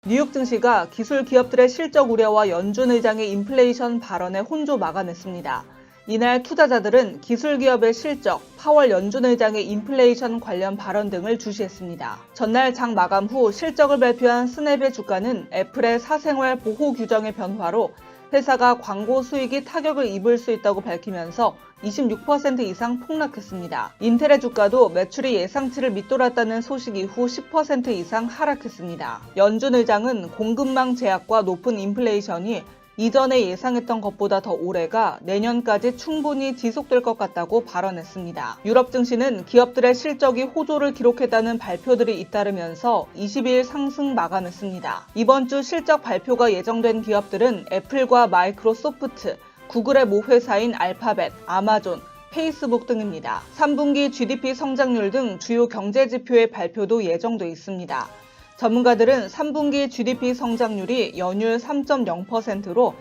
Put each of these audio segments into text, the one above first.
뉴욕 증시가 기술 기업들의 실적 우려와 연준 의장의 인플레이션 발언에 혼조 마감했습니다. 이날 투자자들은 기술 기업의 실적, 파월 연준 의장의 인플레이션 관련 발언 등을 주시했습니다. 전날 장 마감 후 실적을 발표한 스냅의 주가는 애플의 사생활 보호 규정의 변화로 회사가 광고 수익이 타격을 입을 수 있다고 밝히면서 26% 이상 폭락했습니다. 인텔의 주가도 매출이 예상치를 밑돌았다는 소식 이후 10% 이상 하락했습니다. 연준 의장은 공급망 제약과 높은 인플레이션이 이전에 예상했던 것보다 더 오래가 내년까지 충분히 지속될 것 같다고 발언했습니다. 유럽 증시는 기업들의 실적이 호조를 기록했다는 발표들이 잇따르면서 22일 상승 마감했습니다. 이번 주 실적 발표가 예정된 기업들은 애플과 마이크로소프트, 구글의 모 회사인 알파벳, 아마존, 페이스북 등입니다. 3분기 GDP 성장률 등 주요 경제 지표의 발표도 예정돼 있습니다. 전문가들은 3분기 GDP 성장률이 연율 3.0%로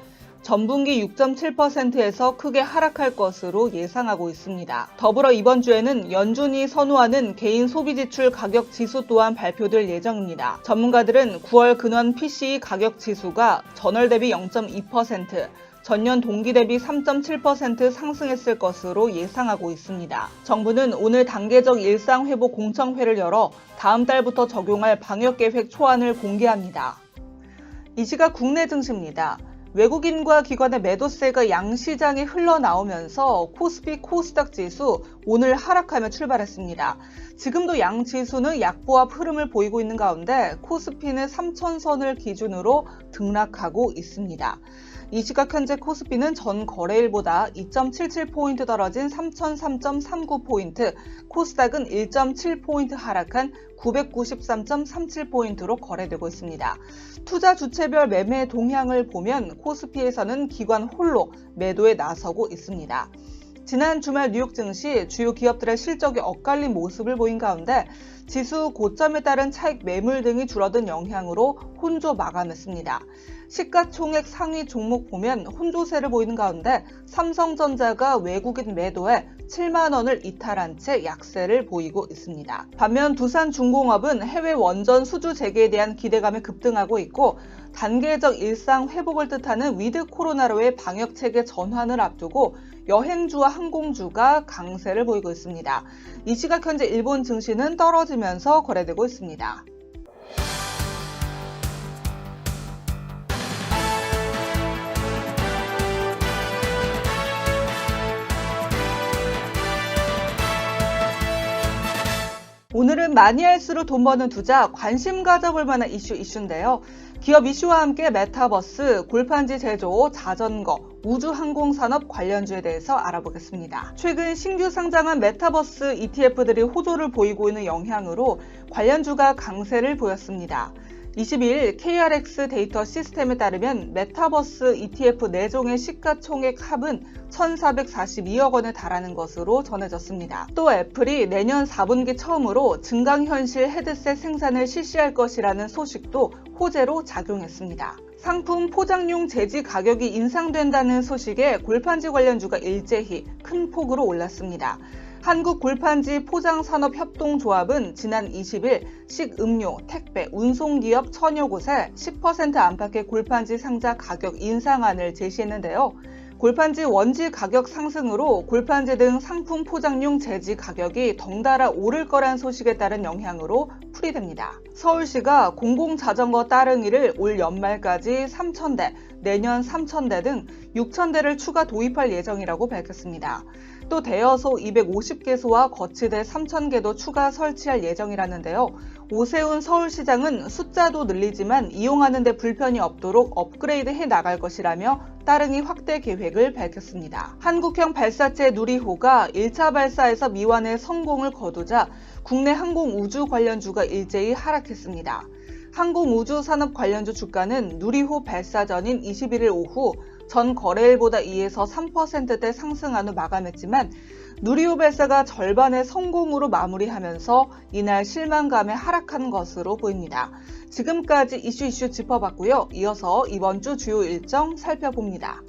전분기 6.7%에서 크게 하락할 것으로 예상하고 있습니다. 더불어 이번 주에는 연준이 선호하는 개인 소비지출 가격 지수 또한 발표될 예정입니다. 전문가들은 9월 근원 PCE 가격 지수가 전월 대비 0.2%, 전년 동기 대비 3.7% 상승했을 것으로 예상하고 있습니다. 정부는 오늘 단계적 일상회복 공청회를 열어 다음 달부터 적용할 방역계획 초안을 공개합니다. 이 시각 국내 증시입니다. 외국인과 기관의 매도세가 양시장에 흘러나오면서 코스피 코스닥 지수 오늘 하락하며 출발했습니다. 지금도 양 지수는 약보합 흐름을 보이고 있는 가운데 코스피는 3,000선을 기준으로 등락하고 있습니다. 이 시각 현재 코스피는 전 거래일보다 2.77포인트 떨어진 3,003.39포인트, 코스닥은 1.7포인트 하락한 993.37포인트로 거래되고 있습니다. 투자 주체별 매매 동향을 보면 코스피에서는 기관 홀로 매도에 나서고 있습니다. 지난 주말 뉴욕 증시 주요 기업들의 실적이 엇갈린 모습을 보인 가운데 지수 고점에 따른 차익 매물 등이 줄어든 영향으로 혼조 마감했습니다. 시가총액 상위 종목 보면 혼조세를 보이는 가운데 삼성전자가 외국인 매도에 7만 원을 이탈한 채 약세를 보이고 있습니다. 반면 두산중공업은 해외 원전 수주 재개에 대한 기대감이 급등하고 있고 단계적 일상 회복을 뜻하는 위드 코로나로의 방역체계 전환을 앞두고 여행주와 항공주가 강세를 보이고 있습니다. 이 시각 현재 일본 증시는 떨어지면서 거래되고 있습니다. 오늘은 많이 할수록 돈 버는 투자, 관심 가져볼 만한 이슈인데요. 기업 이슈와 함께 메타버스, 골판지 제조, 자전거, 우주항공산업 관련주에 대해서 알아보겠습니다. 최근 신규 상장한 메타버스 ETF들이 호조를 보이고 있는 영향으로 관련주가 강세를 보였습니다. 22일 KRX 데이터 시스템에 따르면 메타버스 ETF 4종의 시가총액 합은 1,442억 원에 달하는 것으로 전해졌습니다. 또 애플이 내년 4분기 처음으로 증강현실 헤드셋 생산을 실시할 것이라는 소식도 호재로 작용했습니다. 상품 포장용 재지 가격이 인상된다는 소식에 골판지 관련주가 일제히 큰 폭으로 올랐습니다. 한국골판지 포장산업협동조합은 지난 20일 식음료, 택배, 운송기업 천여 곳에 10% 안팎의 골판지 상자 가격 인상안을 제시했는데요. 골판지 원지 가격 상승으로 골판지 등 상품 포장용 재지 가격이 덩달아 오를 거란 소식에 따른 영향으로 풀이됩니다. 서울시가 공공자전거 따릉이를 올 연말까지 3,000대, 내년 3,000대 등 6,000대를 추가 도입할 예정이라고 밝혔습니다. 또 대여소 250개소와 거치대 3,000개도 추가 설치할 예정이라는데요. 오세훈 서울시장은 숫자도 늘리지만 이용하는 데 불편이 없도록 업그레이드 해 나갈 것이라며 따릉이 확대 계획을 밝혔습니다. 한국형 발사체 누리호가 1차 발사에서 미완의 성공을 거두자 국내 항공우주 관련주가 일제히 하락했습니다. 항공우주산업 관련주 주가는 누리호 발사 전인 21일 오후 전 거래일보다 2에서 3%대 상승한 후 마감했지만 누리호 발사가 절반의 성공으로 마무리하면서 이날 실망감에 하락한 것으로 보입니다. 지금까지 이슈 짚어봤고요. 이어서 이번 주 주요 일정 살펴봅니다.